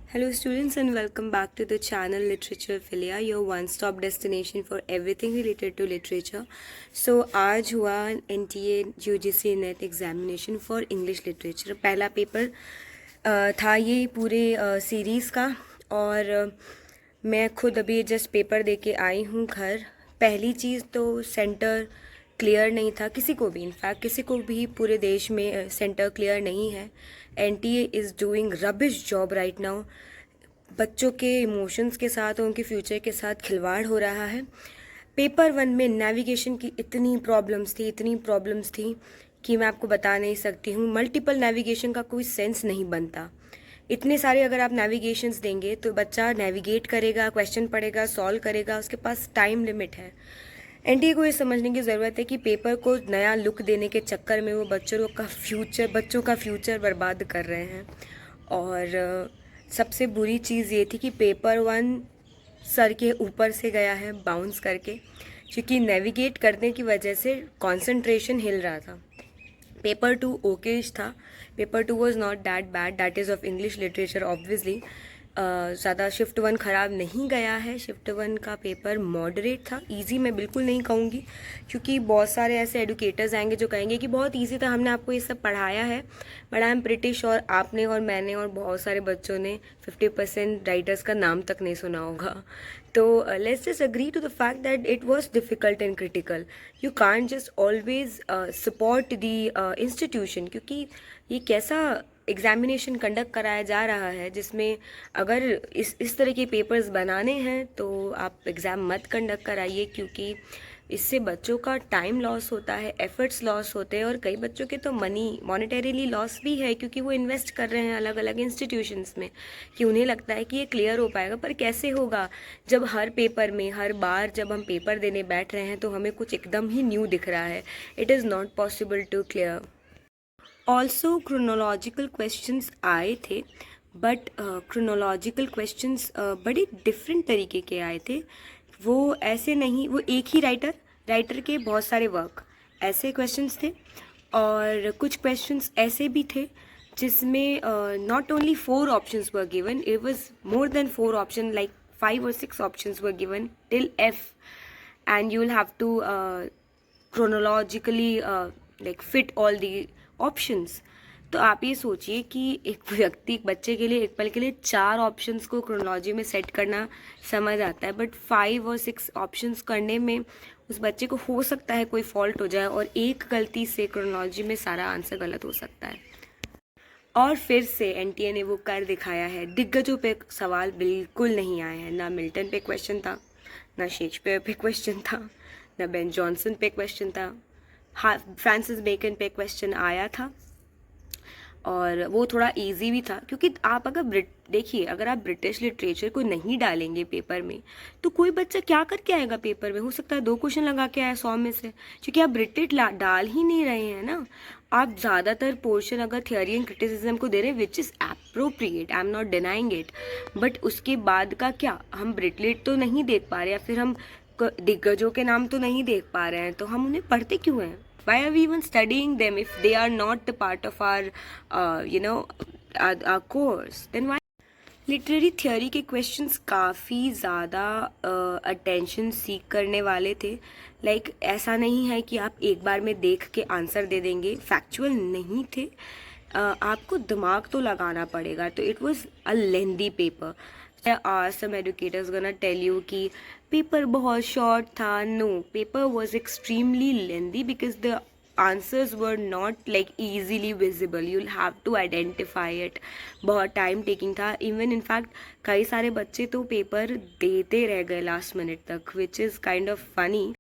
Hello students and welcome back to the channel Literature Philia, your one-stop destination for everything related to literature. So आज हुआ NTA UGC net examination for English literature. पहला paper था ये पूरे series का और मैं खुद अभी जस्ट पेपर दे के आई हूँ घर। पहली चीज़ तो सेंटर क्लियर नहीं था किसी को भी, इनफैक्ट किसी को भी पूरे देश में सेंटर क्लियर नहीं है। NTA is doing rubbish job right now. बच्चों के इमोशंस के साथ और उनके फ्यूचर के साथ खिलवाड़ हो रहा है। पेपर 1 में नेविगेशन की इतनी प्रॉब्लम्स थी कि मैं आपको बता नहीं सकती हूँ। मल्टीपल नेविगेशन का कोई सेंस नहीं बनता। इतने सारे अगर आप नेविगेशंस देंगे तो बच्चा नेविगेट करेगा, क्वेश्चन पढ़ेगा, सॉल्व करेगा, उसके पास टाइम लिमिट है। NTA को ये समझने की ज़रूरत है कि पेपर को नया लुक देने के चक्कर में वो बच्चों का फ्यूचर बर्बाद कर रहे हैं। और सबसे बुरी चीज़ ये थी कि पेपर 1 सर के ऊपर से गया है बाउंस करके, क्योंकि नेविगेट करने की वजह से कंसंट्रेशन हिल रहा था। पेपर 2 ओकेश था। Paper 2 was not that bad, that is of English literature obviously. ज़्यादा शिफ्ट 1 ख़राब नहीं गया है। शिफ्ट 1 का पेपर मॉडरेट था, इजी मैं बिल्कुल नहीं कहूँगी, क्योंकि बहुत सारे ऐसे एडुकेटर्स आएंगे जो कहेंगे कि बहुत इजी था, हमने आपको ये सब पढ़ाया है, but I am pretty sure आपने और मैंने और बहुत सारे बच्चों ने 50% राइटर्स का नाम तक नहीं सुना होगा। तो let's just agree to the fact that it was difficult and critical. You can't just always support the institution, क्योंकि ये कैसा एग्जामिनेशन कंडक्ट कराया जा रहा है जिसमें अगर इस तरह के पेपर्स बनाने हैं तो आप एग्ज़ाम मत कंडक्ट कराइए, क्योंकि इससे बच्चों का टाइम लॉस होता है, एफर्ट्स लॉस होते हैं और कई बच्चों के तो मॉनेटरीली लॉस भी है, क्योंकि वो इन्वेस्ट कर रहे हैं अलग अलग इंस्टीट्यूशंस में कि उन्हें लगता है कि ये क्लियर हो पाएगा। पर कैसे होगा जब हर पेपर में हर बार जब हम पेपर देने बैठ रहे हैं तो हमें कुछ एकदम ही न्यू दिख रहा है। It is not possible to clear. Also chronological questions आए थे, बट क्रोनोलॉजिकल क्वेश्चंस बड़े डिफरेंट तरीके के आए थे। वो ऐसे नहीं, वो एक ही राइटर के बहुत सारे वर्क ऐसे क्वेश्चंस थे, और कुछ क्वेश्चंस ऐसे भी थे जिसमें not only 4 options were given, it was more than 4 option, like 5 or 6 options were given till F, and you will have to chronologically like fit all the options. तो आप ये सोचिए कि एक बच्चे के लिए एक पल के लिए 4 ऑप्शंस को क्रोनोलॉजी में सेट करना समझ आता है, बट 5 और 6 ऑप्शंस करने में उस बच्चे को हो सकता है कोई फॉल्ट हो जाए और एक गलती से क्रोनोलॉजी में सारा आंसर गलत हो सकता है। और फिर से NTA ने वो कर दिखाया है। दिग्गजों पे सवाल बिल्कुल नहीं आए हैं। ना मिल्टन पे क्वेश्चन था, ना शेक्सपियर पे क्वेश्चन था, ना बेन जॉनसन पे क्वेश्चन था। हाँ, फ्रांसिस बेकन पे क्वेश्चन आया था और वो थोड़ा इजी भी था, क्योंकि आप अगर देखिए, अगर आप ब्रिटिश लिटरेचर को नहीं डालेंगे पेपर में तो कोई बच्चा क्या करके आएगा पेपर में। हो सकता है 2 क्वेश्चन लगा के आए 100 में से, क्योंकि आप ब्रिटिश डाल ही नहीं रहे हैं ना। आप ज़्यादातर पोर्शन अगर थियोरी एंड क्रिटिसिज्म को दे रहे हैं, which is appropriate, I am not denying it, but उसके बाद का क्या, हम ब्रिटलिट तो नहीं देख पा रहे, या फिर हम दिग्गजों के नाम तो नहीं देख पा रहे हैं, तो हम उन्हें पढ़ते क्यों हैं? Why are we even studying them if they are not the part of our our course? Then why? Literary theory के क्वेश्चंस काफ़ी ज़्यादा अटेंशन सीक करने वाले थे। लाइक ऐसा नहीं है कि आप एक बार में देख के आंसर दे देंगे, फैक्चुअल नहीं थे। आपको दिमाग तो लगाना पड़ेगा। तो it was a lengthy paper. Some educators gonna tell you कि पेपर बहुत शॉर्ट था। No, paper was extremely lengthy because the answers were not like easily visible, you'll have to identify it। बहुत टाइम टेकिंग था। Even in fact कई सारे बच्चे तो paper देते रह गए लास्ट मिनट तक, which is kind of funny.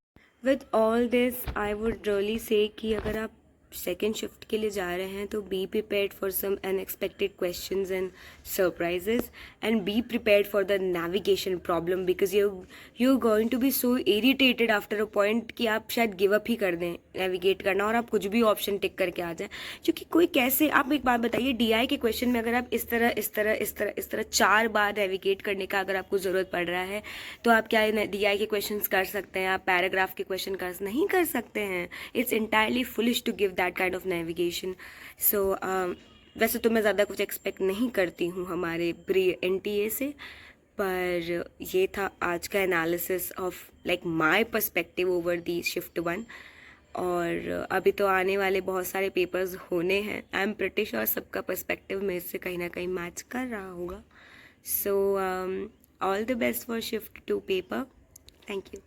With all this I would really say कि अगर आप सेकेंड शिफ्ट के लिए जा रहे हैं तो be prepared for some unexpected questions and surprises, and be prepared for the navigation problem, because you going to be so irritated after a point कि आप शायद गिव अप ही कर दें नेविगेट करना और आप कुछ भी ऑप्शन टिक करके आ जाएं। क्योंकि कोई कैसे, आप एक बात बताइए, DI के क्वेश्चन में अगर आप इस तरह 4 बार नेविगेट करने का अगर आपको ज़रूरत पड़ रहा है तो आप क्या DI के क्वेश्चन कर सकते हैं? आप पैराग्राफ के क्वेश्चन नहीं कर सकते हैं। It's entirely foolish to give that kind of navigation। So वैसे तो मैं ज़्यादा कुछ एक्सपेक्ट नहीं करती हूँ हमारे प्री NTA से, पर ये था आज का analysis of like my perspective over the shift 1। और अभी तो आने वाले बहुत सारे पेपर्स होने हैं। आई एम प्रिटी श्योर सबका पर्सपेक्टिव मेरे से कहीं ना कहीं मैच कर रहा होगा। So all the best for shift 2 paper. Thank you.